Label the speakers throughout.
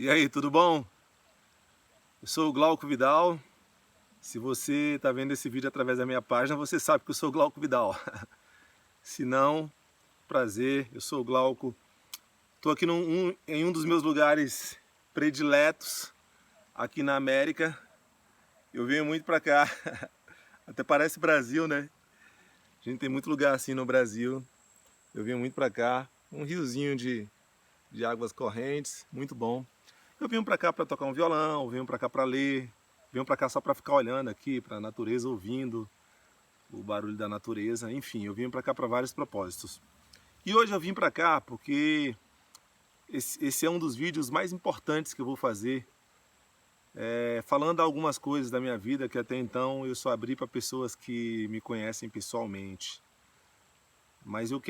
Speaker 1: E aí, tudo bom? Eu sou o Glauco Vidal. Se você está vendo esse vídeo através da minha página, você sabe que eu sou o Glauco Vidal. Se não, prazer, eu sou o Glauco. Estou aqui em um dos meus lugares prediletos, aqui na América. Eu venho muito para cá, até parece Brasil, né? A gente tem muito lugar assim no Brasil. Eu venho muito para cá, um riozinho de águas correntes, muito bom. Eu venho para cá para tocar um violão, venho para cá para ler, venho para cá só para ficar olhando aqui para a natureza, ouvindo o barulho da natureza, enfim, eu vim para cá para vários propósitos. E hoje eu vim para cá porque esse é um dos vídeos mais importantes que eu vou fazer, falando algumas coisas da minha vida que até então eu só abri para pessoas que me conhecem pessoalmente. Mas eu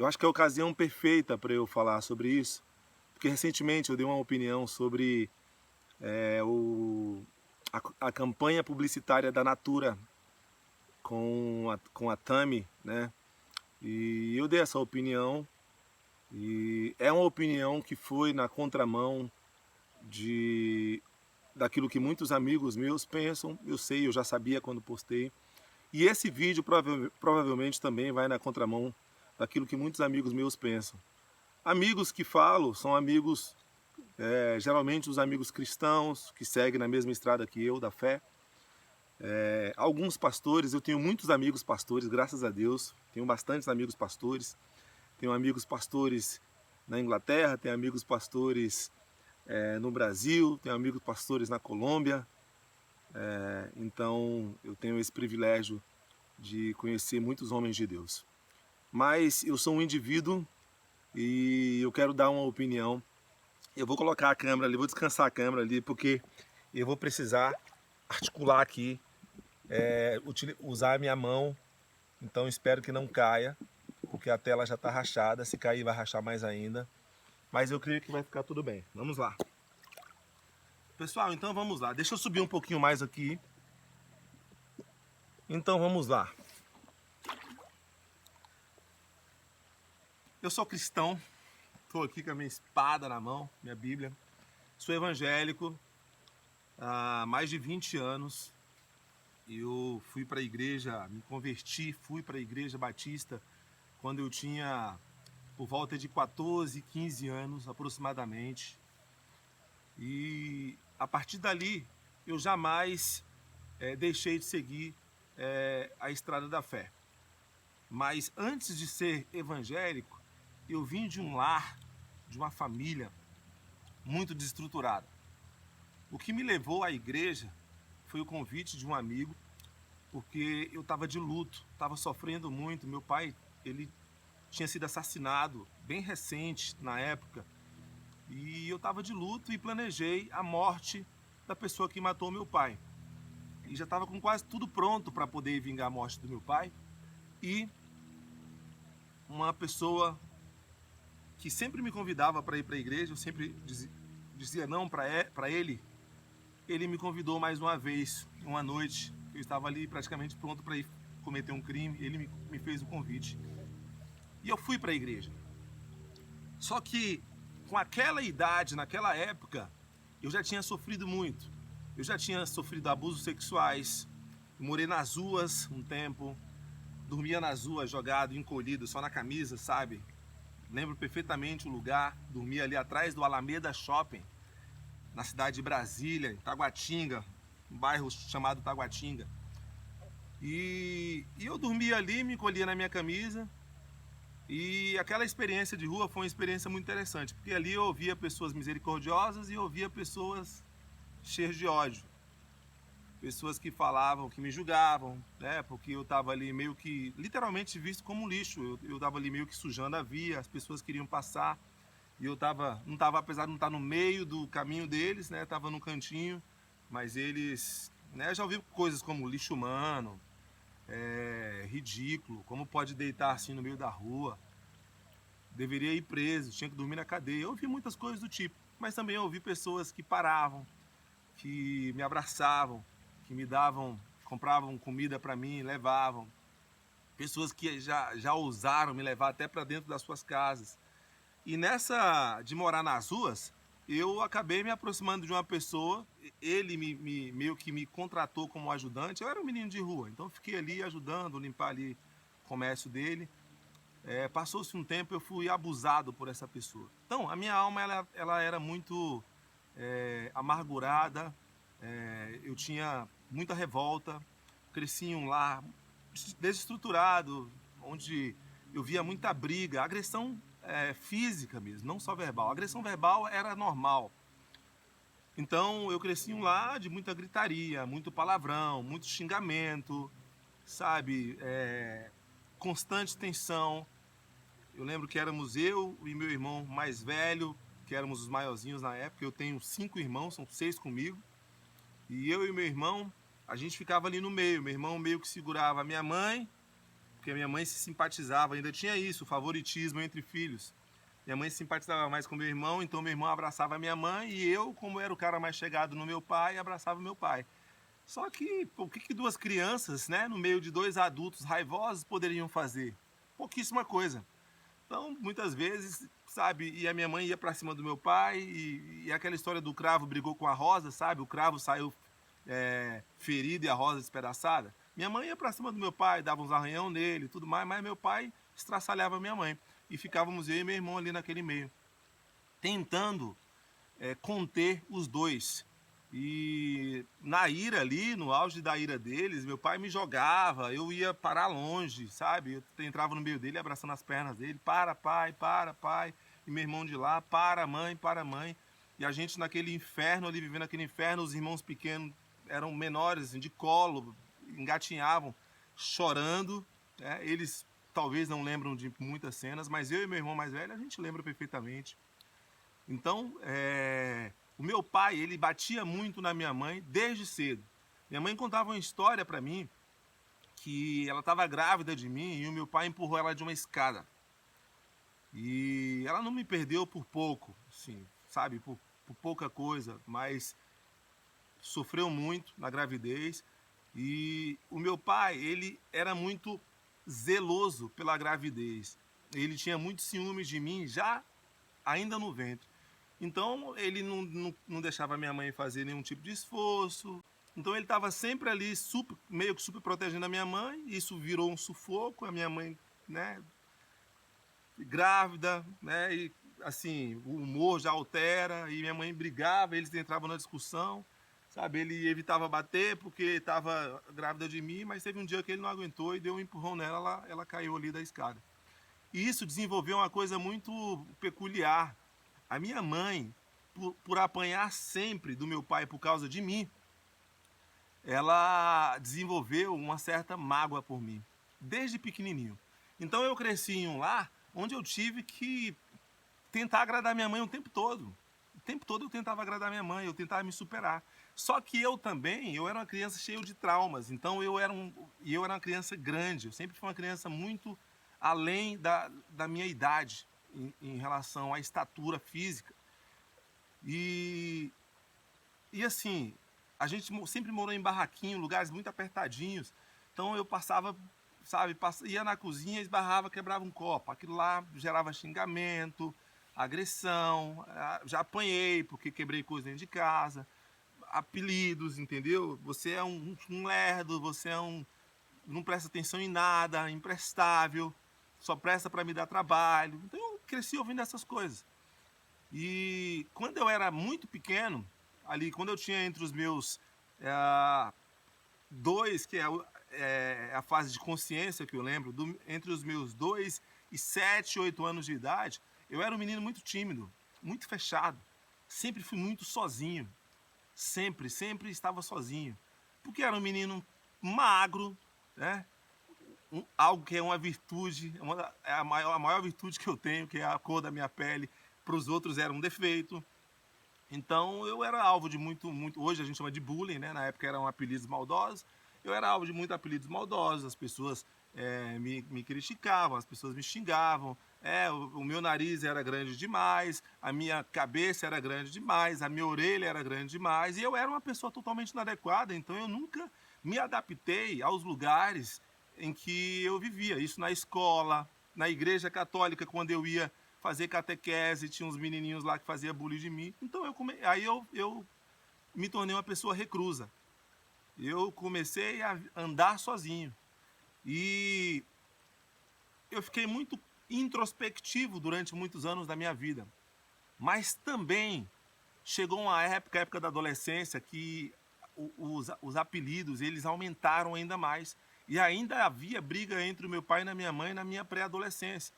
Speaker 1: acho que é a ocasião perfeita para eu falar sobre isso, porque recentemente eu dei uma opinião sobre a campanha publicitária da Natura com a Tami, né? E eu dei essa opinião, e é uma opinião que foi na contramão daquilo que muitos amigos meus pensam. Eu sei, eu já sabia quando postei. E esse vídeo provavelmente também vai na contramão daquilo que muitos amigos meus pensam. Amigos que falo são amigos, geralmente os amigos cristãos, que seguem na mesma estrada que eu, da fé. Alguns pastores, eu tenho muitos amigos pastores, graças a Deus. Tenho bastantes amigos pastores. Tenho amigos pastores na Inglaterra, tenho amigos pastores no Brasil, tenho amigos pastores na Colômbia. Então eu tenho esse privilégio de conhecer muitos homens de Deus. Mas eu sou um indivíduo e eu quero dar uma opinião. Eu vou colocar a câmera ali, vou descansar a câmera ali, porque eu vou precisar articular aqui, usar a minha mão. Então espero que não caia, porque a tela já está rachada. Se cair vai rachar mais ainda. Mas eu creio que vai ficar tudo bem. Vamos lá. Pessoal, então vamos lá. Deixa eu subir um pouquinho mais aqui. Então vamos lá. Eu sou cristão. Estou aqui com a minha espada na mão, minha Bíblia. Sou evangélico há mais de 20 anos. Eu fui para a igreja, me converti, fui para a igreja batista quando eu tinha por volta de 14, 15 anos aproximadamente. E a partir dali eu jamais deixei de seguir a estrada da fé. Mas antes de ser evangélico, eu vim de um lar, de uma família muito desestruturada. O que me levou à igreja foi o convite de um amigo, porque eu estava de luto, estava sofrendo muito. Meu pai, ele tinha sido assassinado bem recente na época, e eu estava de luto e planejei a morte da pessoa que matou meu pai. E já estava com quase tudo pronto para poder vingar a morte do meu pai. E uma pessoa que sempre me convidava para ir para a igreja, eu sempre dizia não para ele. Ele me convidou mais uma vez, uma noite, eu estava ali praticamente pronto para ir cometer um crime. Ele me fez o convite e eu fui para a igreja. Só que com aquela idade, naquela época, eu já tinha sofrido muito. Eu já tinha sofrido abusos sexuais, morei nas ruas um tempo, dormia nas ruas, jogado, encolhido, só na camisa, sabe? Lembro perfeitamente o lugar, dormia ali atrás do Alameda Shopping, na cidade de Brasília, em Taguatinga, um bairro chamado Taguatinga. E eu dormia ali, me encolhia na minha camisa. E aquela experiência de rua foi uma experiência muito interessante, porque ali eu ouvia pessoas misericordiosas e eu ouvia pessoas cheias de ódio. Pessoas que falavam, que me julgavam, né? Porque eu estava ali meio que, literalmente visto como lixo. Eu estava ali meio que sujando a via, as pessoas queriam passar. E eu não estava, apesar de não estar no meio do caminho deles, né? Estava no cantinho, mas eles, né? Já ouvi coisas como lixo humano, ridículo, como pode deitar assim no meio da rua, deveria ir preso, tinha que dormir na cadeia. Eu ouvi muitas coisas do tipo, mas também ouvi pessoas que paravam, que me abraçavam, que me davam, compravam comida para mim, levavam. Pessoas que já ousaram me levar até para dentro das suas casas. E nessa de morar nas ruas, eu acabei me aproximando de uma pessoa, ele meio que me contratou como ajudante. Eu era um menino de rua, então fiquei ali ajudando, limpar ali o comércio dele. Passou-se um tempo, eu fui abusado por essa pessoa. Então, a minha alma ela era muito amargurada, eu tinha muita revolta, cresci em um lar desestruturado, onde eu via muita briga, agressão física mesmo, não só verbal. A agressão verbal era normal. Então eu cresci em um lar de muita gritaria, muito palavrão, muito xingamento, sabe? Constante tensão. Eu lembro que éramos eu e meu irmão mais velho, que éramos os maiorzinhos na época. Eu tenho 5 irmãos, são 6 comigo. E eu e meu irmão, a gente ficava ali no meio. Meu irmão meio que segurava a minha mãe, porque a minha mãe se simpatizava, ainda tinha isso, o favoritismo entre filhos. Minha mãe se simpatizava mais com meu irmão, então meu irmão abraçava a minha mãe e eu, como era o cara mais chegado no meu pai, abraçava o meu pai. Só que o que duas crianças, né, no meio de 2 adultos raivosos poderiam fazer? Pouquíssima coisa. Então, muitas vezes, sabe, e a minha mãe ia para cima do meu pai e aquela história do cravo brigou com a rosa, sabe? O cravo saiu ferido e a rosa despedaçada. Minha mãe ia para cima do meu pai, dava uns arranhão nele e tudo mais, mas meu pai estraçalhava minha mãe. E ficávamos eu e meu irmão ali naquele meio, tentando conter os dois. E na ira ali, no auge da ira deles, meu pai me jogava, eu ia parar longe, sabe? Eu entrava no meio dele, abraçando as pernas dele, para pai, para pai. E meu irmão de lá, para mãe, para mãe. E a gente naquele inferno ali, vivendo aquele inferno, os irmãos pequenos eram menores, assim, de colo, engatinhavam, chorando. Eles talvez não lembram de muitas cenas, mas eu e meu irmão mais velho, a gente lembra perfeitamente. Então, o meu pai, ele batia muito na minha mãe desde cedo. Minha mãe contava uma história para mim que ela estava grávida de mim e o meu pai empurrou ela de uma escada. E ela não me perdeu por pouco, assim, sabe, por pouca coisa, mas sofreu muito na gravidez. E o meu pai, ele era muito zeloso pela gravidez. Ele tinha muito ciúmes de mim já ainda no ventre. Então ele não deixava minha mãe fazer nenhum tipo de esforço. Então ele estava sempre ali, meio que super protegendo a minha mãe. Isso virou um sufoco. A minha mãe, né, grávida, né, e assim, o humor já altera. E minha mãe brigava, eles entravam na discussão. Sabe, ele evitava bater porque estava grávida de mim, mas teve um dia que ele não aguentou e deu um empurrão nela, ela caiu ali da escada. E isso desenvolveu uma coisa muito peculiar. A minha mãe, por apanhar sempre do meu pai por causa de mim, ela desenvolveu uma certa mágoa por mim, desde pequenininho. Então eu cresci em um lar onde eu tive que tentar agradar minha mãe o tempo todo. O tempo todo eu tentava agradar minha mãe, eu tentava me superar. Só que eu também, eu era uma criança cheia de traumas, então eu era uma criança grande, eu sempre fui uma criança muito além da minha idade em relação à estatura física. E assim, a gente sempre morou em barraquinho, lugares muito apertadinhos, então eu passava, sabe, ia na cozinha, esbarrava, quebrava um copo, aquilo lá gerava xingamento, agressão, já apanhei porque quebrei coisa dentro de casa, apelidos, entendeu? Você é um lerdo, você não presta atenção em nada, imprestável, só presta para me dar trabalho. Então eu cresci ouvindo essas coisas. E quando eu era muito pequeno, ali quando eu tinha entre os meus 2, que é a fase de consciência que eu lembro, entre os meus 2 e 7, 8 anos de idade, eu era um menino muito tímido, muito fechado. Sempre fui muito sozinho. Sempre estava sozinho. Porque era um menino magro, né? Algo que é uma virtude, é a maior virtude que eu tenho, que é a cor da minha pele. Para os outros era um defeito. Então eu era alvo de muito, hoje a gente chama de bullying, né? Na época eram apelidos maldosos. Eu era alvo de muitos apelidos maldosos, as pessoas me criticavam, as pessoas me xingavam. O meu nariz era grande demais, a minha cabeça era grande demais, a minha orelha era grande demais, e eu era uma pessoa totalmente inadequada, então eu nunca me adaptei aos lugares em que eu vivia. Isso na escola, na igreja católica, quando eu ia fazer catequese, tinha uns menininhos lá que faziam bullying de mim. Então aí eu me tornei uma pessoa reclusa. Eu comecei a andar sozinho. E eu fiquei muito introspectivo durante muitos anos da minha vida. Mas também chegou uma época da adolescência, que os apelidos eles aumentaram ainda mais. E ainda havia briga entre o meu pai e a minha mãe na minha pré-adolescência.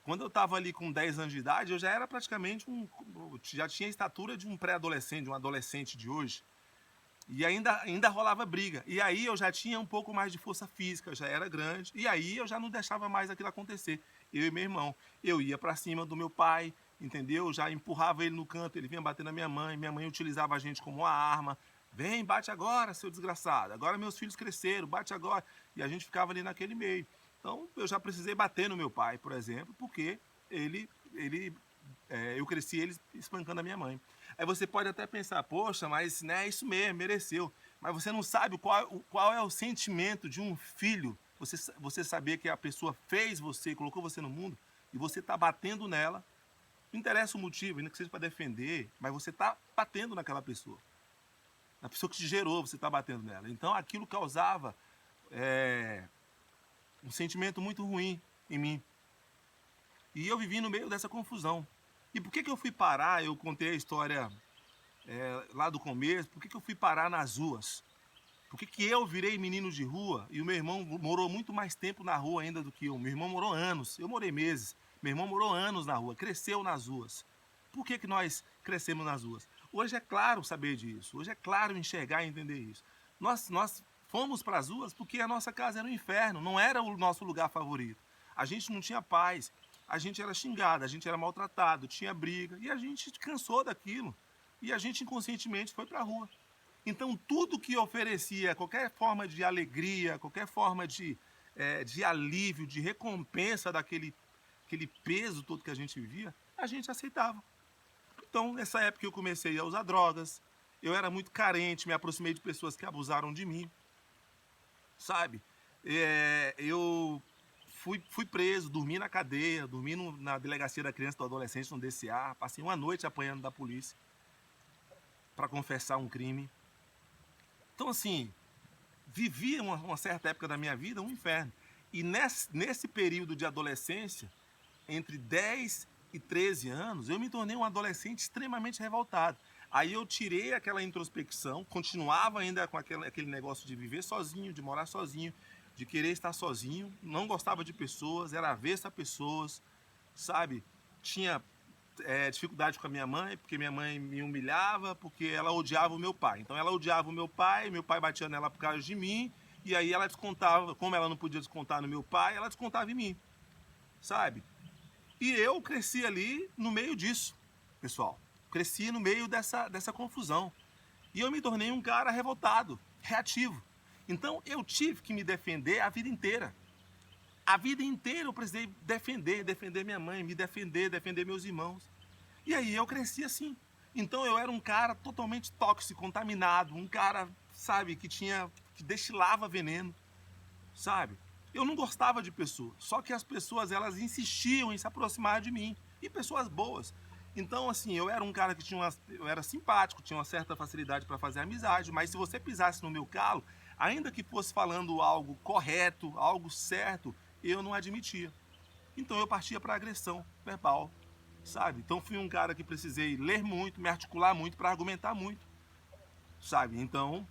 Speaker 1: Quando eu estava ali com 10 anos de idade, eu já era praticamente já tinha a estatura de um pré-adolescente, de um adolescente de hoje. E ainda rolava briga. E aí eu já tinha um pouco mais de força física, já era grande. E aí eu já não deixava mais aquilo acontecer. Eu e meu irmão. Eu ia para cima do meu pai, entendeu? Já empurrava ele no canto, ele vinha bater na minha mãe utilizava a gente como uma arma. Vem, bate agora, seu desgraçado. Agora meus filhos cresceram, bate agora. E a gente ficava ali naquele meio. Então eu já precisei bater no meu pai, por exemplo, porque eu cresci ele espancando a minha mãe. Aí você pode até pensar, poxa, mas né, é isso mesmo, mereceu. Mas você não sabe qual é o sentimento de um filho. Você saber que a pessoa fez você, colocou você no mundo, e você está batendo nela. Não interessa o motivo, ainda que seja para defender, mas você está batendo naquela pessoa. Na pessoa que te gerou, você está batendo nela. Então aquilo causava um sentimento muito ruim em mim. E eu vivi no meio dessa confusão. E por que eu fui parar? Eu contei a história lá do começo. Por que eu fui parar nas ruas? Por que eu virei menino de rua e o meu irmão morou muito mais tempo na rua ainda do que eu? Meu irmão morou anos, eu morei meses. Meu irmão morou anos na rua, cresceu nas ruas. Por que nós crescemos nas ruas? Hoje é claro saber disso. Hoje é claro enxergar e entender isso. Nós fomos para as ruas porque a nossa casa era um inferno, não era o nosso lugar favorito. A gente não tinha paz. A gente era xingado, a gente era maltratado, tinha briga, e a gente cansou daquilo. E a gente inconscientemente foi para a rua. Então tudo que oferecia, qualquer forma de alegria, qualquer forma de alívio, de recompensa daquele peso todo que a gente vivia, a gente aceitava. Então nessa época eu comecei a usar drogas, eu era muito carente, me aproximei de pessoas que abusaram de mim, sabe? Eu fui preso, dormi na cadeia, dormi na delegacia da criança e do adolescente, no DCA, passei uma noite apanhando da polícia para confessar um crime. Então assim, vivi uma certa época da minha vida um inferno. E nesse período de adolescência, entre 10 e 13 anos, eu me tornei um adolescente extremamente revoltado. Aí eu tirei aquela introspecção, continuava ainda com aquele negócio de viver sozinho, de morar sozinho, de querer estar sozinho, não gostava de pessoas, era avesso a pessoas, sabe? Tinha dificuldade com a minha mãe, porque minha mãe me humilhava, porque ela odiava o meu pai. Então ela odiava o meu pai batia nela por causa de mim, e aí ela descontava, como ela não podia descontar no meu pai, ela descontava em mim, sabe? E eu cresci ali no meio disso, pessoal. Cresci no meio dessa confusão. E eu me tornei um cara revoltado, reativo. Então eu tive que me defender a vida inteira. A vida inteira eu precisei defender minha mãe, me defender meus irmãos. E aí eu cresci assim. Então eu era um cara totalmente tóxico, contaminado, um cara, sabe, que destilava veneno, sabe? Eu não gostava de pessoas, só que as pessoas elas insistiam em se aproximar de mim, e pessoas boas. Então, assim, eu era um cara que eu era simpático, tinha uma certa facilidade para fazer amizade, mas se você pisasse no meu calo, ainda que fosse falando algo correto, algo certo, eu não admitia. Então eu partia para agressão verbal, sabe? Então fui um cara que precisei ler muito, me articular muito para argumentar muito, sabe? Então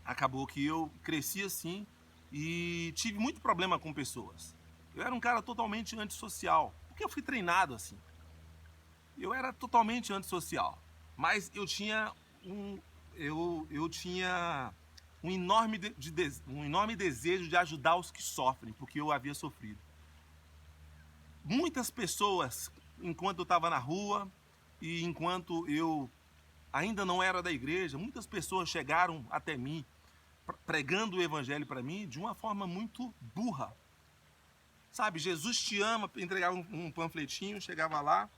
Speaker 1: acabou que eu cresci assim e tive muito problema com pessoas. Eu era um cara totalmente antissocial, porque eu fui treinado assim. Eu era totalmente antissocial, mas eu tinha um enorme desejo de ajudar os que sofrem, porque eu havia sofrido. Muitas pessoas, enquanto eu estava na rua e enquanto eu ainda não era da igreja, muitas pessoas chegaram até mim pregando o evangelho para mim de uma forma muito burra. Sabe, Jesus te ama, entregava um panfletinho, chegava lá,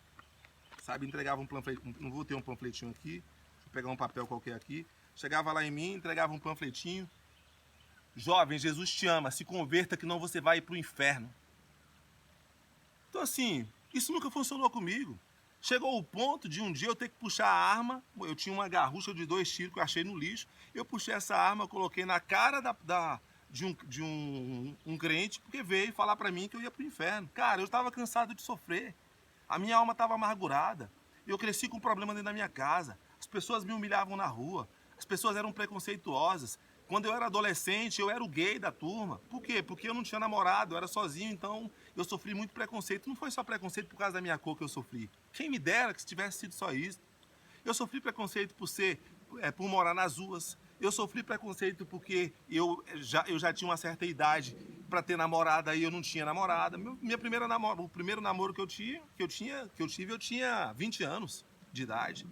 Speaker 1: sabe, entregava um panfletinho, não vou ter um panfletinho aqui, deixa eu pegar um papel qualquer aqui, chegava lá em mim, entregava um panfletinho, jovem, Jesus te ama, se converta que não você vai para o inferno. Então assim, Isso nunca funcionou comigo. Chegou o ponto de um dia eu ter que puxar a arma. Eu tinha uma garrucha de 2 tiros que eu achei no lixo. Eu puxei essa arma, coloquei na cara de um crente, porque veio falar para mim que eu ia pro inferno. Cara, eu estava cansado de sofrer. A minha alma estava amargurada. Eu cresci com um problema dentro da minha casa. As pessoas me humilhavam na rua. As pessoas eram preconceituosas. Quando eu era adolescente, eu era o gay da turma. Por quê? Porque eu não tinha namorado, eu era sozinho, então eu sofri muito preconceito. Não foi só preconceito por causa da minha cor que eu sofri. Quem me dera que tivesse sido só isso. Eu sofri preconceito por morar nas ruas. Eu sofri preconceito porque eu já tinha uma certa idade para ter namorada e eu não tinha namorada. O primeiro namoro que eu tive, eu tinha 20 anos de idade,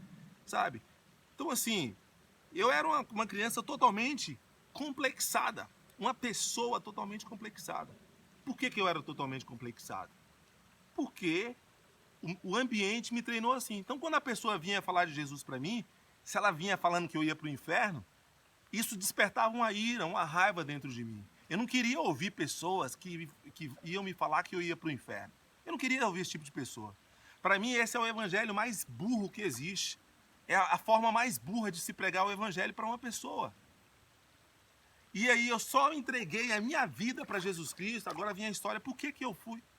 Speaker 1: sabe? Então, assim, eu era uma criança totalmente complexada, uma pessoa totalmente complexada. Por que eu era totalmente complexado? Porque o ambiente me treinou assim. Então, quando a pessoa vinha falar de Jesus para mim, se ela vinha falando que eu ia para o inferno, isso despertava uma ira, uma raiva dentro de mim. Eu não queria ouvir pessoas que iam me falar que eu ia para o inferno. Eu não queria ouvir esse tipo de pessoa. Para mim, esse é o evangelho mais burro que existe. É a forma mais burra de se pregar o evangelho para uma pessoa. E aí eu só entreguei a minha vida para Jesus Cristo. Agora vem a história. Por que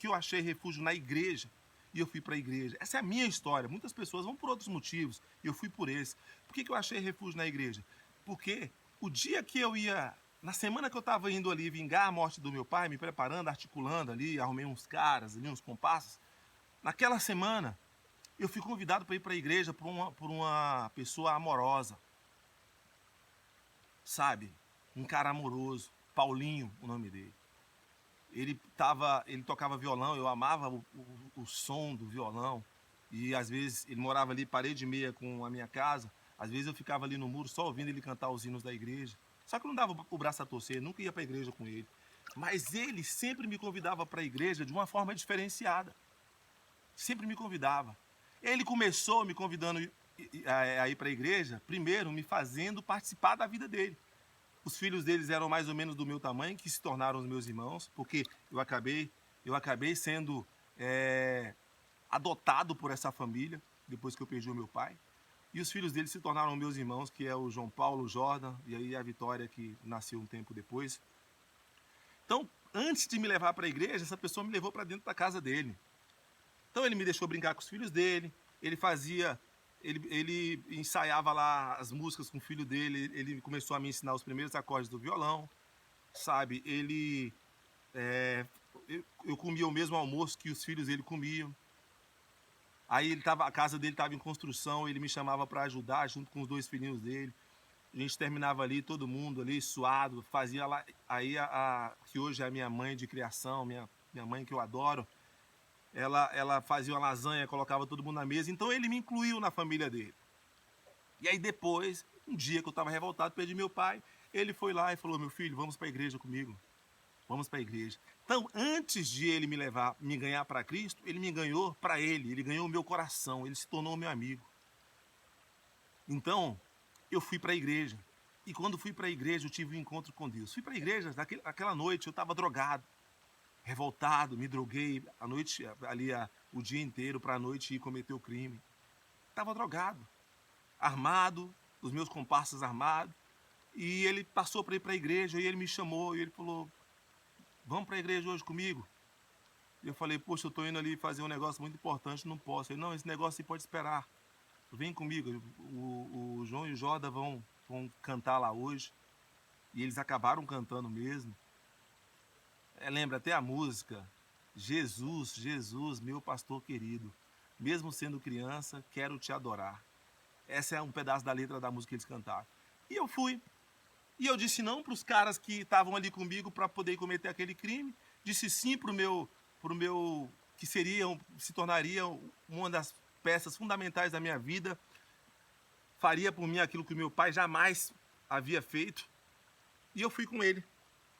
Speaker 1: eu achei refúgio na igreja? E eu fui para a igreja. Essa é a minha história. Muitas pessoas vão por outros motivos. Eu fui por esse. Por que eu achei refúgio na igreja? Porque o dia que eu ia, na semana que eu estava indo ali vingar a morte do meu pai, me preparando, articulando ali, arrumei uns caras ali, uns comparsas. Naquela semana, eu fui convidado para ir para a igreja por uma pessoa amorosa. Sabe? Um cara amoroso. Paulinho, o nome dele. Ele tocava violão, eu amava o som do violão. E às vezes ele morava ali parede e meia com a minha casa. Às vezes eu ficava ali no muro só ouvindo ele cantar os hinos da igreja. Só que eu não dava o braço a torcer, nunca ia para a igreja com ele. Mas ele sempre me convidava para a igreja de uma forma diferenciada. Sempre me convidava. Ele começou me convidando a ir para a igreja, primeiro me fazendo participar da vida dele. Os filhos deles eram mais ou menos do meu tamanho, que se tornaram os meus irmãos, porque eu acabei sendo adotado por essa família, depois que eu perdi o meu pai. E os filhos deles se tornaram meus irmãos, que é o João Paulo, o Jordan, e aí a Vitória, que nasceu um tempo depois. Então, antes de me levar para a igreja, essa pessoa me levou para dentro da casa dele. Então ele me deixou brincar com os filhos dele, ele ensaiava lá as músicas com o filho dele, ele começou a me ensinar os primeiros acordes do violão, sabe? Eu comia o mesmo almoço que os filhos dele comiam. Aí a casa dele estava em construção, ele me chamava para ajudar junto com os 2 filhinhos dele. A gente terminava ali, todo mundo ali, suado, fazia lá. Aí que hoje é a minha mãe de criação, minha mãe que eu adoro, ela fazia uma lasanha, colocava todo mundo na mesa. Então ele me incluiu na família dele. E aí depois, um dia que eu estava revoltado, perdi meu pai, ele foi lá e falou: meu filho, vamos para a igreja comigo. Vamos para a igreja. Então, antes de ele me ganhar para Cristo, ele me ganhou para ele ganhou o meu coração, ele se tornou meu amigo. Então, eu fui para a igreja. E quando fui para a igreja, eu tive um encontro com Deus. Fui para a igreja, naquela noite eu estava drogado, revoltado, me droguei a noite, o dia inteiro para a noite ir cometer o crime. Estava drogado, armado, os meus comparsas armados. E ele passou para ir para a igreja e ele me chamou e ele falou: vamos para a igreja hoje comigo? E eu falei: poxa, eu estou indo ali fazer um negócio muito importante, não posso. Ele: não, esse negócio você pode esperar. Vem comigo. O João e o Jordan vão cantar lá hoje. E eles acabaram cantando mesmo. Lembra até a música: Jesus, Jesus, meu pastor querido, mesmo sendo criança, quero te adorar. Essa é um pedaço da letra da música que eles cantaram. E eu fui. E eu disse não para os caras que estavam ali comigo para poder cometer aquele crime. Disse sim para o meu que se tornaria uma das peças fundamentais da minha vida. Faria por mim aquilo que o meu pai jamais havia feito. E eu fui com ele.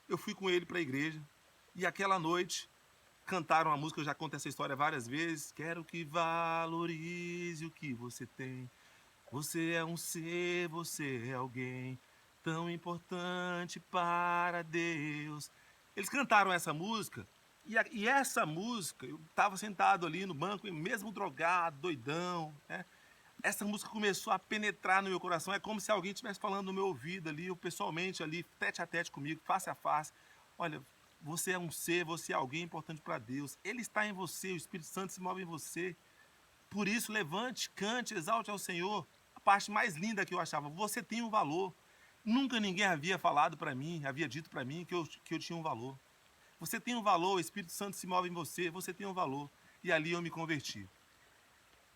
Speaker 1: Eu fui com ele para a igreja. E aquela noite cantaram a música, eu já conto essa história várias vezes. Quero que valorize o que você tem. Você é um ser, você é alguém tão importante para Deus. Eles cantaram essa música E essa música, eu estava sentado ali no banco, mesmo drogado, doidão, né? Essa música começou a penetrar no meu coração. É como se alguém estivesse falando no meu ouvido ali, eu pessoalmente ali, tete a tete comigo, face a face. Olha, você é um ser, você é alguém importante para Deus. Ele está em você, o Espírito Santo se move em você. Por isso, levante, cante, exalte ao Senhor. A parte mais linda que eu achava, você tem um valor. Nunca ninguém havia falado para mim, havia dito para mim que eu tinha um valor. Você tem um valor, o Espírito Santo se move em você tem um valor. E ali eu me converti.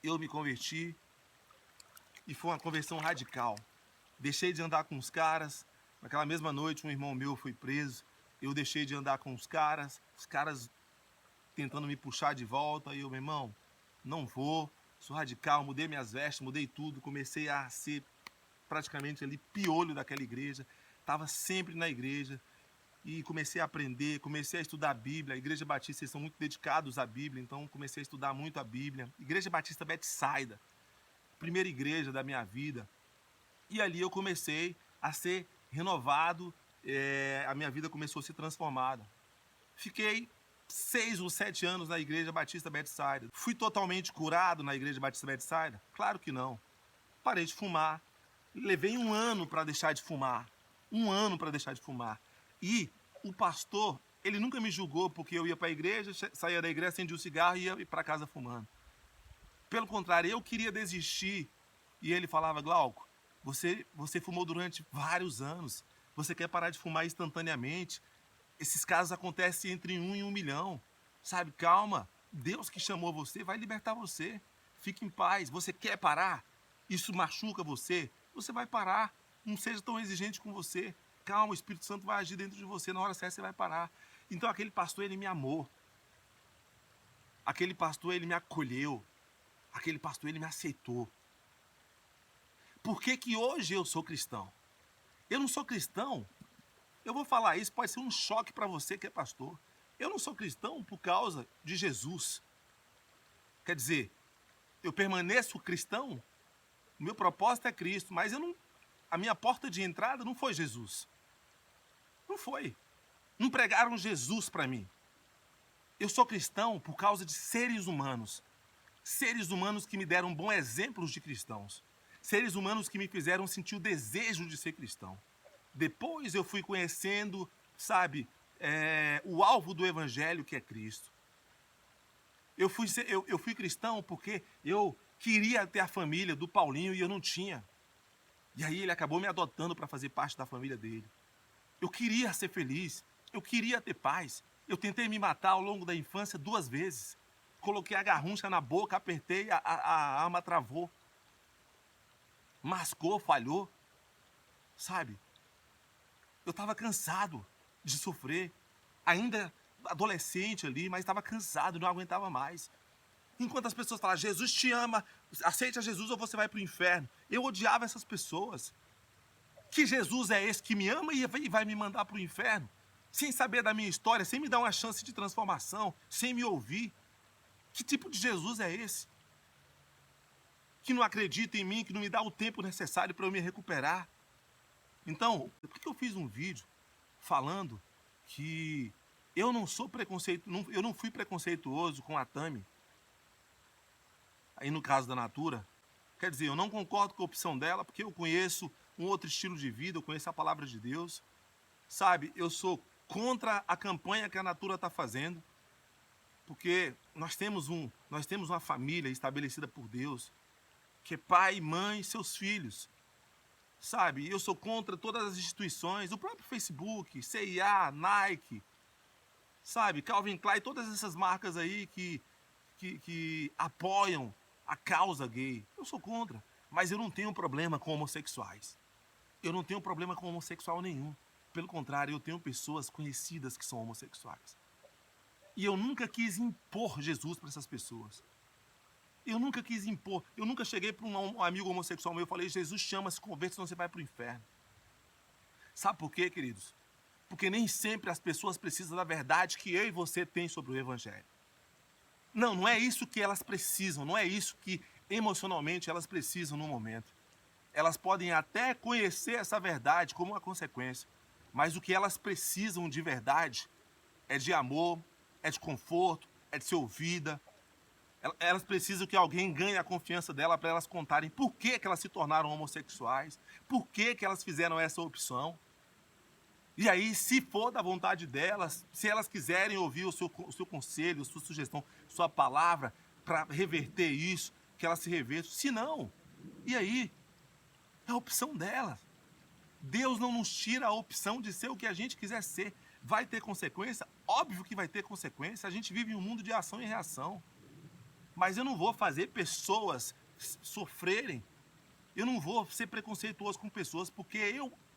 Speaker 1: Eu me converti e foi uma conversão radical. Deixei de andar com os caras. Naquela mesma noite, um irmão meu foi preso. Eu deixei de andar com os caras tentando me puxar de volta. E eu, meu irmão, não vou, sou radical, mudei minhas vestes, mudei tudo. Comecei a ser praticamente ali piolho daquela igreja. Estava sempre na igreja. E comecei a aprender, comecei a estudar a Bíblia. A Igreja Batista, eles são muito dedicados à Bíblia, então comecei a estudar muito a Bíblia. Igreja Batista Betsaida, primeira igreja da minha vida. E ali eu comecei a ser renovado, a minha vida começou a ser transformada. Fiquei 6 ou 7 anos na Igreja Batista Betsaida. Fui totalmente curado na Igreja Batista Betsaida? Claro que não. Parei de fumar. Levei 1 ano para deixar de fumar. 1 ano para deixar de fumar. E o pastor, ele nunca me julgou porque eu ia para a igreja, saía da igreja, acendia o cigarro e ia para casa fumando. Pelo contrário, eu queria desistir. E ele falava, Glauco, você fumou durante vários anos. Você quer parar de fumar instantaneamente. Esses casos acontecem entre 1 e 1 milhão. Sabe, calma. Deus que chamou você vai libertar você. Fique em paz. Você quer parar? Isso machuca você? Você vai parar. Não seja tão exigente com você. Calma, o Espírito Santo vai agir dentro de você. Na hora certa você vai parar. Então aquele pastor, ele me amou. Aquele pastor, ele me acolheu. Aquele pastor, ele me aceitou. Por que que hoje eu sou cristão? Eu não sou cristão. Eu vou falar isso, pode ser um choque para você que é pastor. Eu não sou cristão por causa de Jesus. Quer dizer, eu permaneço cristão, o meu propósito é Cristo, mas a minha porta de entrada não foi Jesus. Não foi. Não pregaram Jesus para mim. Eu sou cristão por causa de seres humanos. Seres humanos que me deram bons exemplos de cristãos. Seres humanos que me fizeram sentir o desejo de ser cristão. Depois eu fui conhecendo, sabe, o alvo do evangelho que é Cristo. Eu fui cristão porque eu queria ter a família do Paulinho e eu não tinha. E aí ele acabou me adotando para fazer parte da família dele. Eu queria ser feliz, eu queria ter paz. Eu tentei me matar ao longo da infância 2 vezes. Coloquei a garruncha na boca, apertei, a arma travou. Mascou, falhou. Sabe? Eu estava cansado de sofrer. Ainda adolescente ali, mas estava cansado, não aguentava mais. Enquanto as pessoas falavam, Jesus te ama, aceite a Jesus ou você vai para o inferno. Eu odiava essas pessoas. Que Jesus é esse que me ama e vai me mandar para o inferno? Sem saber da minha história, sem me dar uma chance de transformação, sem me ouvir. Que tipo de Jesus é esse? Que não acredita em mim, que não me dá o tempo necessário para eu me recuperar. Então, por que eu fiz um vídeo falando que eu não fui preconceituoso com a Tami, aí no caso da Natura? Quer dizer, eu não concordo com a opção dela, porque eu conheço um outro estilo de vida, eu conheço a palavra de Deus. Sabe, eu sou contra a campanha que a Natura está fazendo, porque nós temos uma família estabelecida por Deus, que é pai, mãe e seus filhos. Sabe, eu sou contra todas as instituições, o próprio Facebook, CIA, Nike, sabe, Calvin Klein, todas essas marcas aí que apoiam a causa gay. Eu sou contra, mas eu não tenho problema com homossexuais. Eu não tenho problema com homossexual nenhum. Pelo contrário, eu tenho pessoas conhecidas que são homossexuais. E eu nunca quis impor Jesus para essas pessoas. Eu nunca quis impor. Eu nunca cheguei para um amigo homossexual meu e falei, Jesus chama, se converte, senão você vai para o inferno. Sabe por quê, queridos? Porque nem sempre as pessoas precisam da verdade que eu e você tem sobre o evangelho. Não, não é isso que elas precisam, não é isso que emocionalmente elas precisam no momento. Elas podem até conhecer essa verdade como uma consequência, mas o que elas precisam de verdade é de amor, é de conforto, é de ser ouvida. Elas precisam que alguém ganhe a confiança dela para elas contarem por que elas se tornaram homossexuais, por que elas fizeram essa opção. E aí, se for da vontade delas, se elas quiserem ouvir o seu conselho, a sua sugestão, sua palavra, para reverter isso, que elas se revertam. Se não, e aí? É a opção delas. Deus não nos tira a opção de ser o que a gente quiser ser. Vai ter consequência? Óbvio que vai ter consequência. A gente vive em um mundo de ação e reação. Mas eu não vou fazer pessoas sofrerem. Eu não vou ser preconceituoso com pessoas, porque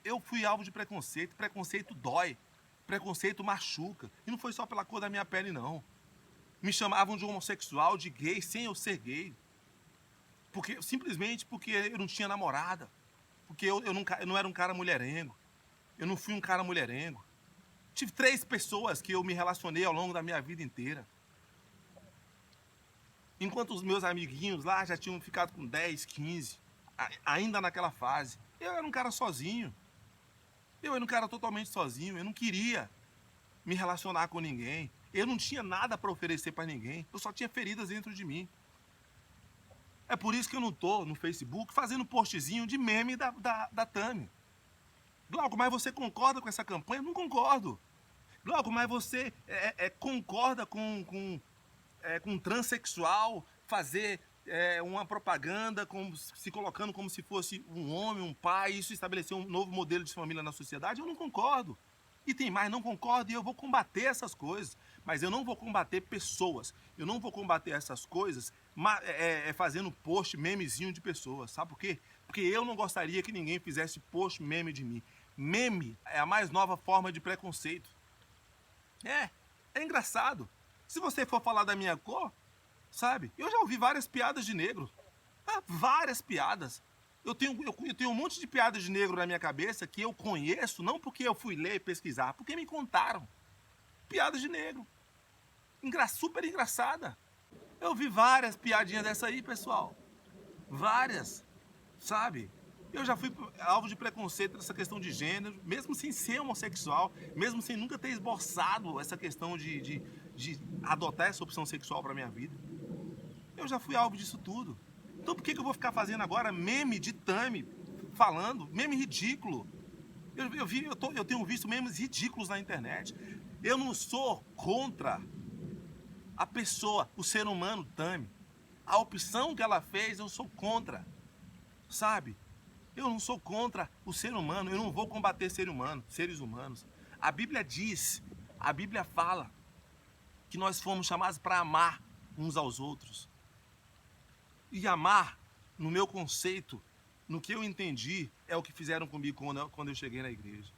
Speaker 1: eu fui alvo de preconceito. Preconceito dói. Preconceito machuca. E não foi só pela cor da minha pele, não. Me chamavam de homossexual, de gay, sem eu ser gay. Simplesmente porque eu não tinha namorada. Porque eu não era um cara mulherengo. Eu não fui um cara mulherengo. Tive 3 pessoas que eu me relacionei ao longo da minha vida inteira. Enquanto os meus amiguinhos lá já tinham ficado com 10, 15, ainda naquela fase. Eu era um cara sozinho. Eu era um cara totalmente sozinho. Eu não queria me relacionar com ninguém. Eu não tinha nada para oferecer para ninguém. Eu só tinha feridas dentro de mim. É por isso que eu não tô no Facebook fazendo postzinho de meme da Tami. Glauco, mas você concorda com essa campanha? Eu não concordo. Glauco, mas você concorda com transexual fazer uma propaganda se colocando como se fosse um homem, um pai, isso estabelecer um novo modelo de família na sociedade? Eu não concordo. E tem mais, não concordo, e eu vou combater essas coisas. Mas eu não vou combater pessoas. Eu não vou combater essas coisas fazendo post, memezinho de pessoas. Sabe por quê? Porque eu não gostaria que ninguém fizesse post, meme de mim. Meme é a mais nova forma de preconceito. É engraçado. Se você for falar da minha cor, sabe? Eu já ouvi várias piadas de negro. Várias piadas. Eu tenho um monte de piadas de negro na minha cabeça que eu conheço, não porque eu fui ler e pesquisar, porque me contaram. Piadas de negro. Super engraçada. Eu vi várias piadinhas dessa aí, pessoal. Várias. Sabe? Eu já fui alvo de preconceito nessa questão de gênero, mesmo sem ser homossexual, mesmo sem nunca ter esboçado essa questão de adotar essa opção sexual para minha vida. Eu já fui alvo disso tudo. Então por que eu vou ficar fazendo agora meme de Tami, falando, meme ridículo? Eu tenho visto memes ridículos na internet. Eu não sou contra a pessoa, o ser humano Tami. A opção que ela fez, eu sou contra. Sabe? Eu não sou contra o ser humano, eu não vou combater seres humanos. A Bíblia diz, a Bíblia fala que nós fomos chamados para amar uns aos outros. E amar, no meu conceito, no que eu entendi, é o que fizeram comigo quando eu cheguei na igreja.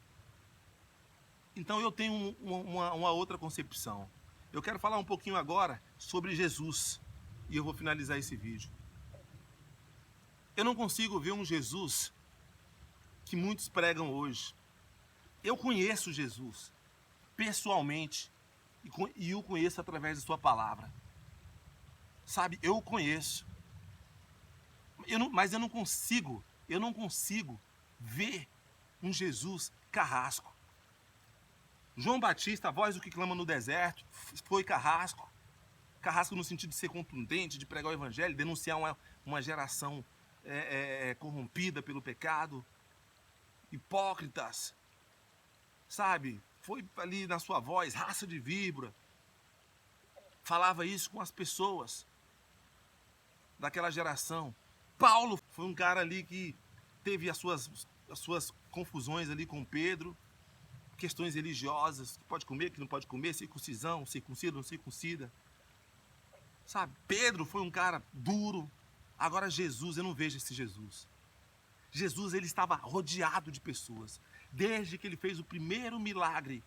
Speaker 1: Então eu tenho uma outra concepção. Eu quero falar um pouquinho agora sobre Jesus. E eu vou finalizar esse vídeo. Eu não consigo ver um Jesus que muitos pregam hoje. Eu conheço Jesus, pessoalmente, e o conheço através da sua palavra. Sabe, eu o conheço. Mas eu não consigo ver um Jesus carrasco. João Batista, a voz do que clama no deserto, foi carrasco. Carrasco no sentido de ser contundente, de pregar o evangelho, denunciar uma geração corrompida pelo pecado. Hipócritas, sabe? Foi ali na sua voz, raça de víbora. Falava isso com as pessoas daquela geração. Paulo foi um cara ali que teve as suas confusões ali com Pedro, questões religiosas, que pode comer, que não pode comer, circuncisão, circuncida, não circuncida. Sabe? Pedro foi um cara duro. Agora Jesus, eu não vejo esse Jesus. Jesus, ele estava rodeado de pessoas. Desde que ele fez o primeiro milagre,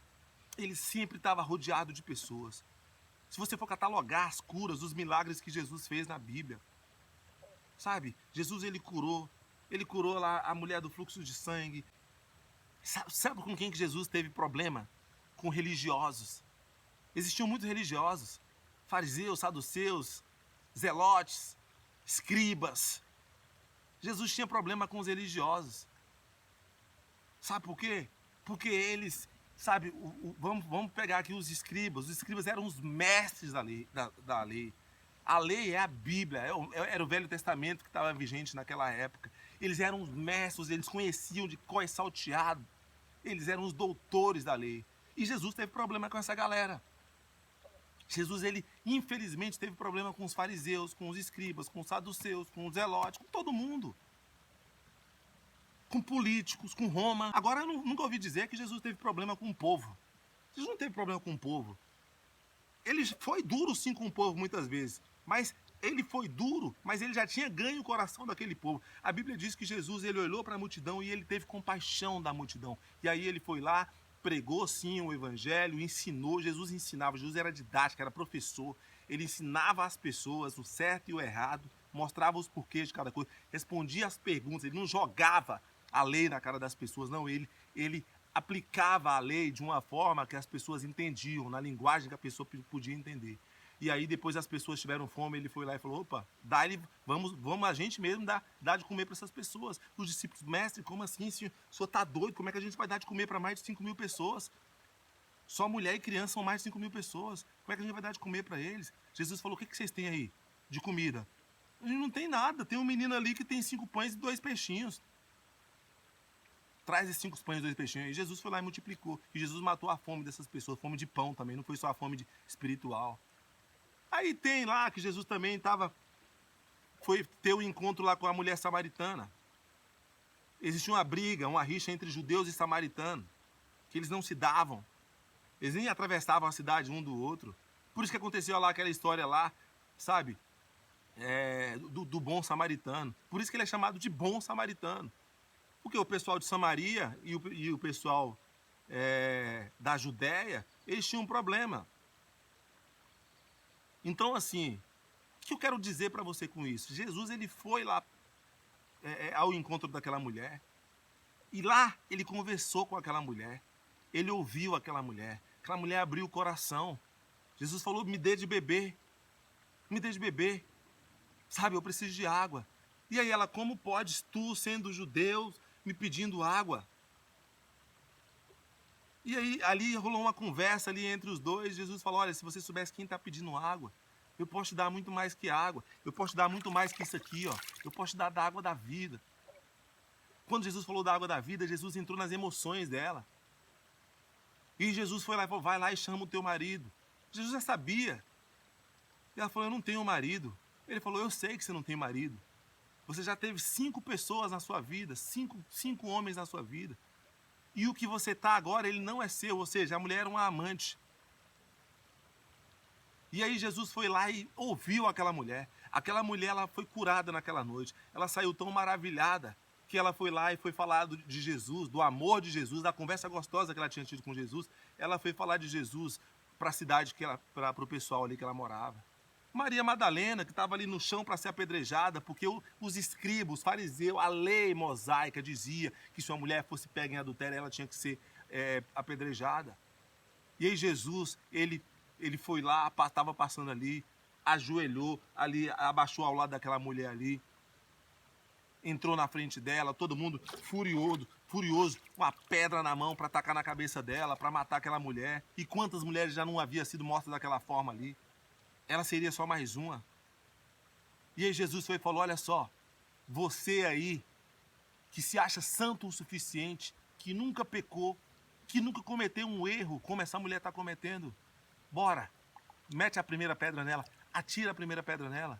Speaker 1: ele sempre estava rodeado de pessoas. Se você for catalogar as curas, os milagres que Jesus fez na Bíblia, sabe? Jesus, ele curou lá a mulher do fluxo de sangue. Sabe com quem que Jesus teve problema? Com religiosos. Existiam muitos religiosos. Fariseus, saduceus, zelotes, escribas. Jesus tinha problema com os religiosos. Sabe por quê? Porque eles Sabe, vamos pegar aqui os escribas. Os escribas eram os mestres da lei. Da lei. A lei é a Bíblia, era o Velho Testamento que estava vigente naquela época. Eles eram os mestres, eles conheciam de có e salteado. Eles eram os doutores da lei. E Jesus teve problema com essa galera. Jesus, ele infelizmente teve problema com os fariseus, com os escribas, com os saduceus, com os zelotes, com todo mundo. Com políticos, com Roma. Agora, eu nunca ouvi dizer que Jesus teve problema com o povo. Jesus não teve problema com o povo. Ele foi duro sim com o povo muitas vezes, mas ele foi duro, mas ele já tinha ganho o coração daquele povo. A Bíblia diz que Jesus, ele olhou para a multidão e ele teve compaixão da multidão. E aí ele foi lá, pregou sim o evangelho, ensinou. Jesus ensinava, Jesus era didático, era professor. Ele ensinava as pessoas o certo e o errado, mostrava os porquês de cada coisa, respondia as perguntas, ele não jogava a lei na cara das pessoas, não, ele aplicava a lei de uma forma que as pessoas entendiam, na linguagem que a pessoa podia entender. E aí depois as pessoas tiveram fome, ele foi lá e falou, opa, vamos a gente mesmo dar de comer para essas pessoas. Os discípulos, mestre, como assim? O senhor está doido? Como é que a gente vai dar de comer para mais de 5.000 pessoas? Só mulher e criança são mais de 5.000 pessoas. Como é que a gente vai dar de comer para eles? Jesus falou, o que vocês têm aí de comida? A gente não tem nada, tem um menino ali que tem 5 pães e 2 peixinhos. Traz esses 5 pães e 2 peixinhos. E Jesus foi lá e multiplicou. E Jesus matou a fome dessas pessoas, fome de pão também, não foi só a fome espiritual. Aí tem lá que Jesus também foi ter um encontro lá com a mulher samaritana. Existia uma briga, uma rixa entre judeus e samaritanos, que eles não se davam. Eles nem atravessavam a cidade um do outro. Por isso que aconteceu lá aquela história lá, sabe? Do bom samaritano. Por isso que ele é chamado de bom samaritano. Porque o pessoal de Samaria e o pessoal da Judéia, eles tinham um problema. Então, assim, o que eu quero dizer para você com isso? Jesus, ele foi lá ao encontro daquela mulher. E lá ele conversou com aquela mulher. Ele ouviu aquela mulher. Aquela mulher abriu o coração. Jesus falou, me dê de beber. Me dê de beber. Sabe, eu preciso de água. E aí ela, como podes tu, sendo judeu, me pedindo água? E aí ali rolou uma conversa ali entre os dois. Jesus falou, olha, se você soubesse quem está pedindo água, eu posso te dar muito mais que água. Eu posso te dar muito mais que isso aqui, ó. Eu posso te dar da água da vida. Quando Jesus falou da água da vida, Jesus entrou nas emoções dela. E Jesus foi lá e falou, vai lá e chama o teu marido. Jesus já sabia. E ela falou, eu não tenho marido. Ele falou, eu sei que você não tem marido. Você já teve 5 pessoas na sua vida, 5 homens na sua vida. E o que você está agora, ele não é seu, ou seja, a mulher era uma amante. E aí Jesus foi lá e ouviu aquela mulher. Aquela mulher, ela foi curada naquela noite. Ela saiu tão maravilhada que ela foi lá e foi falar de Jesus, do amor de Jesus, da conversa gostosa que ela tinha tido com Jesus. Ela foi falar de Jesus para a cidade, para o pessoal ali que ela morava. Maria Madalena, que estava ali no chão para ser apedrejada, porque os escribas, os fariseus, a lei mosaica dizia que se uma mulher fosse pega em adultério, ela tinha que ser apedrejada. E aí Jesus, ele foi lá, estava passando ali, ajoelhou ali, abaixou ao lado daquela mulher ali, entrou na frente dela, todo mundo furioso, com a pedra na mão para atacar na cabeça dela, para matar aquela mulher. E quantas mulheres já não haviam sido mortas daquela forma ali? Ela seria só mais uma. E aí Jesus foi e falou, olha só, você aí, que se acha santo o suficiente, que nunca pecou, que nunca cometeu um erro, como essa mulher está cometendo, bora, mete a primeira pedra nela, atira a primeira pedra nela.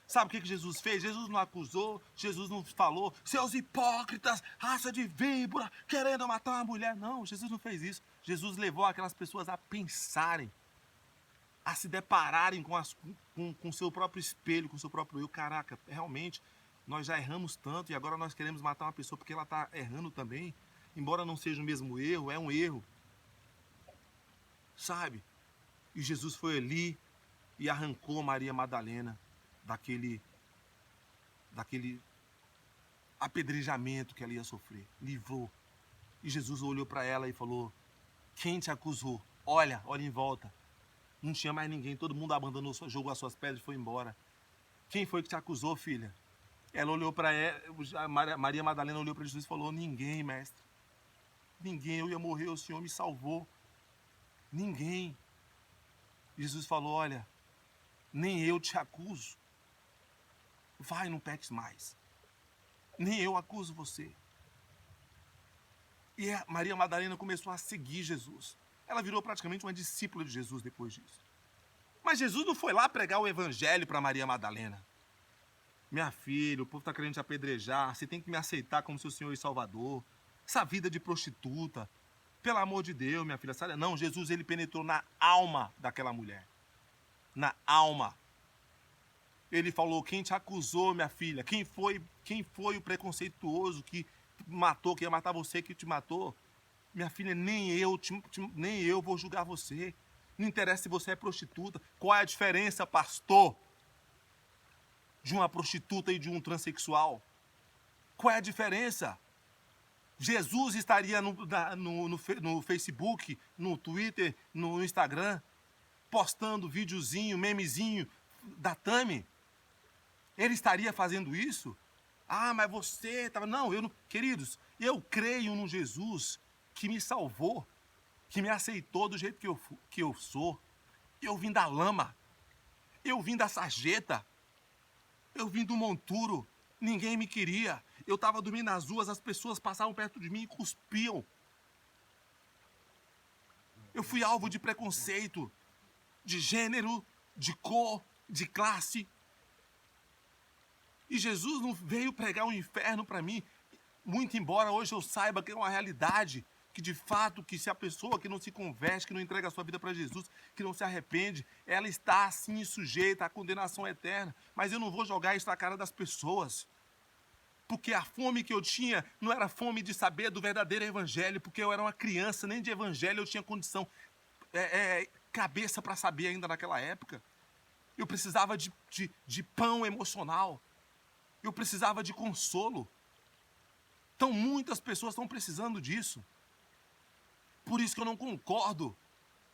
Speaker 1: Sabe o que Jesus fez? Jesus não acusou, Jesus não falou, seus hipócritas, raça de víbora, querendo matar uma mulher. Não, Jesus não fez isso. Jesus levou aquelas pessoas a pensarem, a se depararem com o seu próprio espelho, com o seu próprio eu. Caraca, realmente, nós já erramos tanto e agora nós queremos matar uma pessoa porque ela está errando também. Embora não seja o mesmo erro, é um erro. Sabe? E Jesus foi ali e arrancou Maria Madalena daquele apedrejamento que ela ia sofrer. Livrou. E Jesus olhou para ela e falou, quem te acusou? Olha em volta. Não tinha mais ninguém, todo mundo abandonou, jogou as suas pedras e foi embora. Quem foi que te acusou, filha? Ela olhou para ela, Maria Madalena olhou para Jesus e falou, ninguém, mestre. ninguém, eu ia morrer, o Senhor me salvou. Ninguém. Jesus falou, olha, nem eu te acuso. Vai, não peques mais. Nem eu acuso você. E a Maria Madalena começou a seguir Jesus. Ela virou praticamente uma discípula de Jesus depois disso. Mas Jesus não foi lá pregar o evangelho para Maria Madalena. Minha filha, o povo está querendo te apedrejar, você tem que me aceitar como seu Senhor e Salvador. Essa vida de prostituta, pelo amor de Deus, minha filha, sabe? Não, Jesus, ele penetrou na alma daquela mulher. Na alma. Ele falou, quem te acusou, minha filha? Quem foi o preconceituoso que matou, que ia matar você, que te matou? Minha filha, nem eu vou julgar você. Não interessa se você é prostituta. Qual é a diferença, pastor, de uma prostituta e de um transexual? Qual é a diferença? Jesus estaria no Facebook, no Twitter, no Instagram, postando videozinho, memezinho da Tami? Ele estaria fazendo isso? Ah, mas você estava... Não, eu não... Queridos, eu creio no Jesus que me salvou, que me aceitou do jeito que eu sou. Eu vim da lama, eu vim da sarjeta, eu vim do monturo, ninguém me queria. Eu estava dormindo nas ruas, as pessoas passavam perto de mim e cuspiam. Eu fui alvo de preconceito, de gênero, de cor, de classe. E Jesus não veio pregar o inferno para mim, muito embora hoje eu saiba que é uma realidade, que de fato, que se a pessoa que não se converte, que não entrega a sua vida para Jesus, que não se arrepende, ela está assim sujeita à condenação eterna. Mas eu não vou jogar isso na cara das pessoas. Porque a fome que eu tinha não era fome de saber do verdadeiro evangelho, porque eu era uma criança, nem de evangelho eu tinha condição, cabeça para saber ainda naquela época. Eu precisava de pão emocional. Eu precisava de consolo. Então muitas pessoas estão precisando disso. Por isso que eu não concordo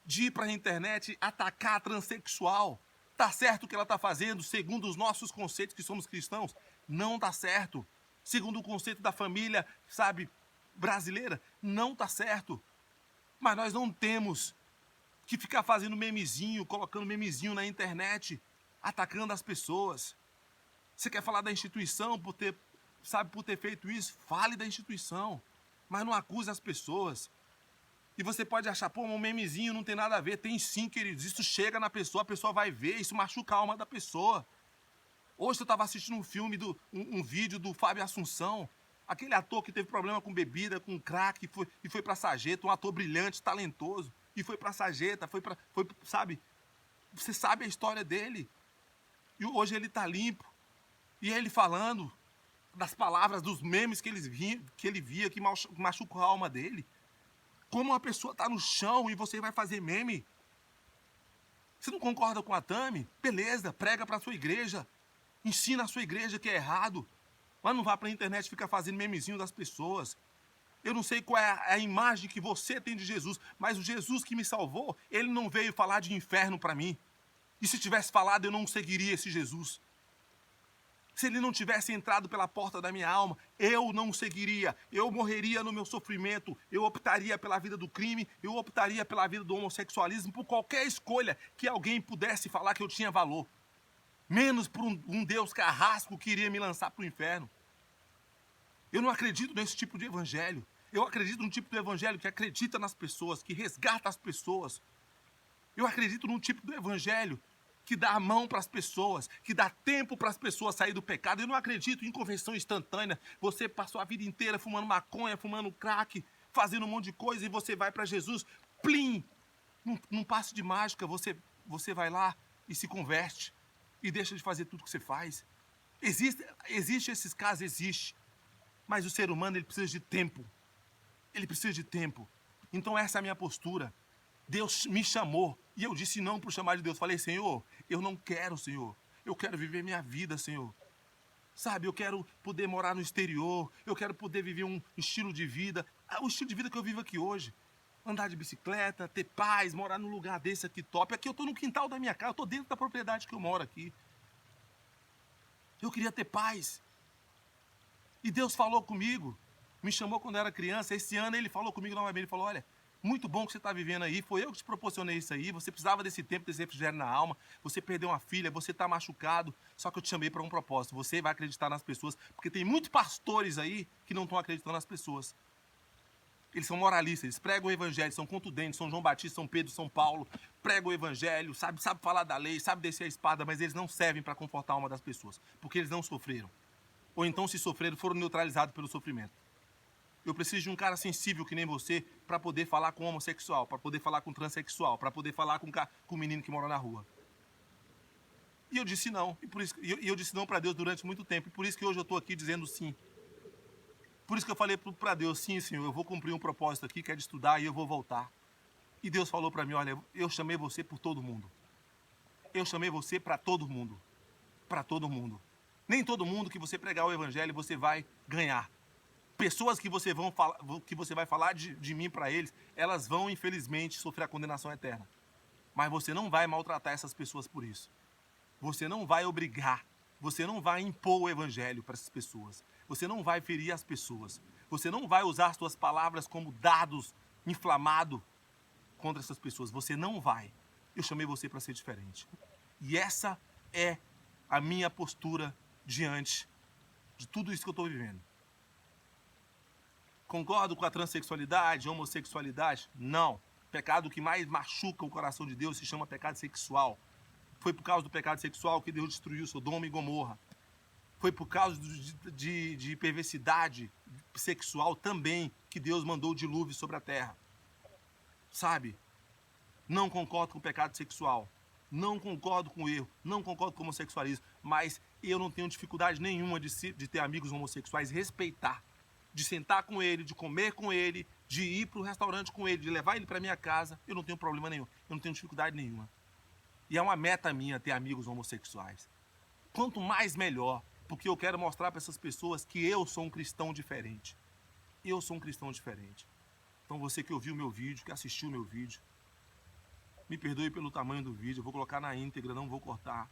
Speaker 1: de ir para a internet atacar a transexual. Tá certo o que ela está fazendo, segundo os nossos conceitos que somos cristãos? Não tá certo. Segundo o conceito da família, sabe, brasileira, não tá certo. Mas nós não temos que ficar fazendo memezinho, colocando memezinho na internet, atacando as pessoas. Você quer falar da instituição por ter feito isso? Fale da instituição, mas não acuse as pessoas. E você pode achar, pô, um memezinho não tem nada a ver. Tem sim, queridos. Isso chega na pessoa, a pessoa vai ver, isso machuca a alma da pessoa. Hoje eu estava assistindo um vídeo do Fábio Assunção, aquele ator que teve problema com bebida, com crack, e foi pra sarjeta, um ator brilhante, talentoso, e foi pra sarjeta, sabe? Você sabe a história dele. E hoje ele tá limpo. E ele falando das palavras, dos memes que ele via, que machucou a alma dele. Como uma pessoa tá no chão e você vai fazer meme? Você não concorda com a Tami? Beleza, prega pra sua igreja. Ensina a sua igreja que é errado. Mas não vá pra internet ficar fazendo memezinho das pessoas. Eu não sei qual é a imagem que você tem de Jesus, mas o Jesus que me salvou, ele não veio falar de inferno pra mim. E se tivesse falado, eu não seguiria esse Jesus. Se ele não tivesse entrado pela porta da minha alma, eu não seguiria. Eu morreria no meu sofrimento. Eu optaria pela vida do crime. Eu optaria pela vida do homossexualismo, por qualquer escolha que alguém pudesse falar que eu tinha valor. Menos por um Deus carrasco que iria me lançar para o inferno. Eu não acredito nesse tipo de evangelho. Eu acredito num tipo de evangelho que acredita nas pessoas, que resgata as pessoas. Eu acredito num tipo de evangelho que dá a mão para as pessoas, que dá tempo para as pessoas sair do pecado. Eu não acredito em conversão instantânea. Você passou a vida inteira fumando maconha, fumando crack, fazendo um monte de coisa e você vai para Jesus, plim! Num passe de mágica, você vai lá e se converte e deixa de fazer tudo que você faz. Existe esses casos, existe. Mas o ser humano, ele precisa de tempo. Ele precisa de tempo. Então essa é a minha postura. Deus me chamou e eu disse não para o chamar de Deus. Falei, Senhor, eu não quero, Senhor. Eu quero viver minha vida, Senhor. Sabe, eu quero poder morar no exterior. Eu quero poder viver um estilo de vida. O estilo de vida que eu vivo aqui hoje. Andar de bicicleta, ter paz, morar num lugar desse aqui top. Aqui eu estou no quintal da minha casa, eu estou dentro da propriedade que eu moro aqui. Eu queria ter paz. E Deus falou comigo. Me chamou quando eu era criança. Esse ano ele falou comigo novamente. Ele falou, olha, muito bom que você está vivendo aí. Foi eu que te proporcionei isso aí. Você precisava desse tempo, desse refrigério na alma. Você perdeu uma filha, você está machucado. Só que eu te chamei para um propósito. Você vai acreditar nas pessoas. Porque tem muitos pastores aí que não estão acreditando nas pessoas. Eles são moralistas, eles pregam o evangelho, são contundentes, São João Batista, São Pedro, São Paulo, pregam o evangelho, sabe falar da lei, sabe descer a espada, mas eles não servem para confortar a alma das pessoas, porque eles não sofreram. Ou então, se sofreram, foram neutralizados pelo sofrimento. Eu preciso de um cara sensível que nem você para poder falar com homossexual, para poder falar com transexual, para poder falar com o menino que mora na rua. E eu disse não, e eu disse não para Deus durante muito tempo, e por isso que hoje eu estou aqui dizendo sim. Por isso que eu falei para Deus, sim, Senhor, eu vou cumprir um propósito aqui, que é de estudar, e eu vou voltar. E Deus falou para mim, olha, eu chamei você por todo mundo. Eu chamei você para todo mundo. Para todo mundo. Nem todo mundo que você pregar o evangelho você vai ganhar. Pessoas que você vai falar de mim para eles, elas vão, infelizmente, sofrer a condenação eterna. Mas você não vai maltratar essas pessoas por isso. Você não vai obrigar. Você não vai impor o evangelho para essas pessoas. Você não vai ferir as pessoas. Você não vai usar suas palavras como dardos inflamados contra essas pessoas. Você não vai. Eu chamei você para ser diferente. E essa é a minha postura diante de tudo isso que eu estou vivendo. Concordo com a transexualidade, homossexualidade? Não. O pecado que mais machuca o coração de Deus se chama pecado sexual. Foi por causa do pecado sexual que Deus destruiu Sodoma e Gomorra. Foi por causa de perversidade sexual também que Deus mandou o dilúvio sobre a terra. Sabe? Não concordo com o pecado sexual. Não concordo com o erro. Não concordo com o homossexualismo. Mas eu não tenho dificuldade nenhuma de ter amigos homossexuais, respeitar. De sentar com ele, de comer com ele, de ir para o restaurante com ele, de levar ele para minha casa. Eu não tenho problema nenhum. Eu não tenho dificuldade nenhuma. E é uma meta minha ter amigos homossexuais. Quanto mais, melhor. Porque eu quero mostrar para essas pessoas que eu sou um cristão diferente. Eu sou um cristão diferente. Então você que ouviu o meu vídeo, que assistiu o meu vídeo, me perdoe pelo tamanho do vídeo. Eu vou colocar na íntegra, não vou cortar.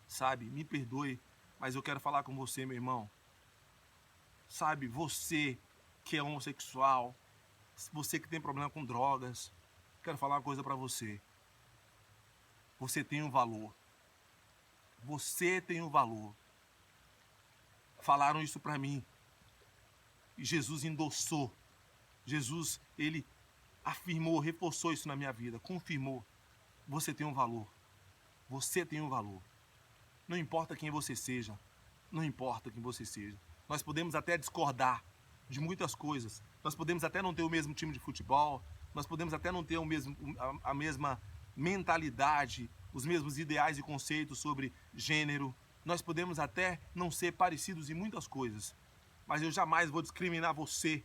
Speaker 1: Sabe? Me perdoe, mas eu quero falar com você, meu irmão. Sabe? Você que é homossexual, você que tem problema com drogas, quero falar uma coisa para você. Você tem um valor. Você tem um valor. Falaram isso para mim. E Jesus endossou. Jesus, ele afirmou, reforçou isso na minha vida, confirmou. Você tem um valor. Você tem um valor. Não importa quem você seja. Não importa quem você seja. Nós podemos até discordar de muitas coisas. Nós podemos até não ter o mesmo time de futebol. Nós podemos até não ter a mesma mentalidade, os mesmos ideais e conceitos sobre gênero. Nós podemos até não ser parecidos em muitas coisas. Mas eu jamais vou discriminar você.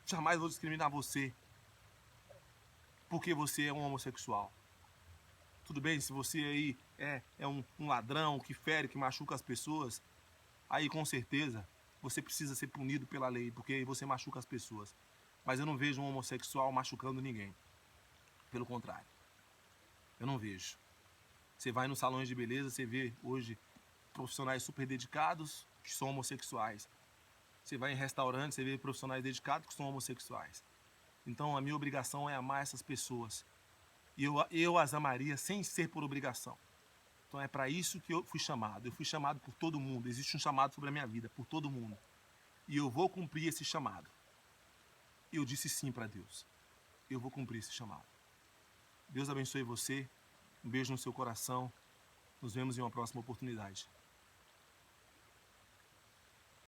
Speaker 1: Jamais vou discriminar você. Porque você é um homossexual. Tudo bem, se você aí é um ladrão que fere, que machuca as pessoas, aí com certeza você precisa ser punido pela lei, porque aí você machuca as pessoas. Mas eu não vejo um homossexual machucando ninguém. Pelo contrário. Eu não vejo. Você vai nos salões de beleza, você vê hoje profissionais super dedicados que são homossexuais. Você vai em restaurantes, você vê profissionais dedicados que são homossexuais. Então a minha obrigação é amar essas pessoas. E eu as amaria sem ser por obrigação. Então é para isso que eu fui chamado. Eu fui chamado por todo mundo. Existe um chamado sobre a minha vida, por todo mundo. E eu vou cumprir esse chamado. Eu disse sim para Deus. Eu vou cumprir esse chamado. Deus abençoe você. Um beijo no seu coração. Nos vemos em uma próxima oportunidade.